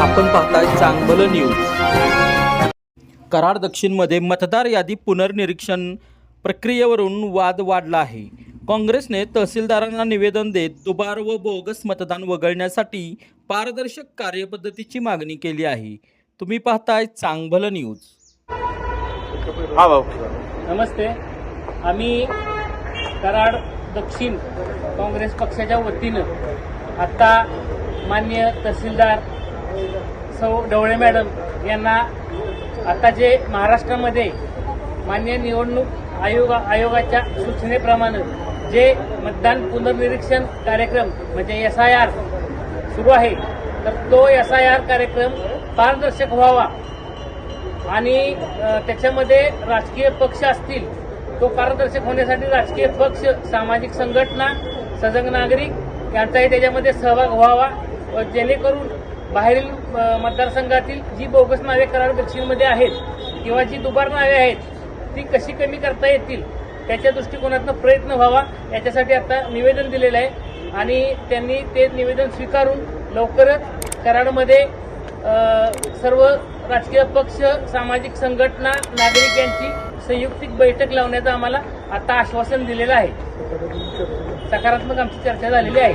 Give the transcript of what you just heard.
आपण पाहताय चांगलं न्यूज। कराड दक्षिणमध्ये मतदार यादी पुनर्निरीक्षण प्रक्रियेवरून वाद वाढला आहे। काँग्रेसने तहसीलदारांना निवेदन देत दुबार व बोगस मतदान वगळण्यासाठी पारदर्शक कार्यपद्धतीची मागणी केली आहे। तुम्ही पाहताय चांगलं न्यूज। हा भाऊ, नमस्ते। आम्ही कराड दक्षिण काँग्रेस पक्षाच्या वतीनं आता माननीय तहसीलदार सौ ढवळे मॅडम यांना आता जे महाराष्ट्रामध्ये माननीय निवडणूक आयोगाच्या सूचनेप्रमाणे जे मतदान पुनर्निरीक्षण कार्यक्रम म्हणजे SIR सुरू आहे, तर तो SIR कार्यक्रम पारदर्शक व्हावा आणि त्याच्यामध्ये राजकीय पक्ष असतील, तो पारदर्शक होण्यासाठी राजकीय पक्ष, सामाजिक संघटना, सजग नागरिक यांचाही त्याच्यामध्ये सहभाग व्हावा व जेणेकरून बाहेरील मतदारसंघातील जी बोगस नावे कराड दक्षिणमध्ये आहेत किंवा जी दुबार नावे आहेत ती कशी कमी करता येतील त्याच्या दृष्टिकोनातून प्रयत्न व्हावा, याच्यासाठी आता निवेदन दिलेलं आहे आणि त्यांनी ते निवेदन स्वीकारून लवकरच कराडमध्ये सर्व राजकीय पक्ष, सामाजिक संघटना, नागरिक यांची संयुक्तिक बैठक लावण्याचं आम्हाला आता आश्वासन दिलेलं आहे। सकारात्मक आमची चर्चा झालेली आहे।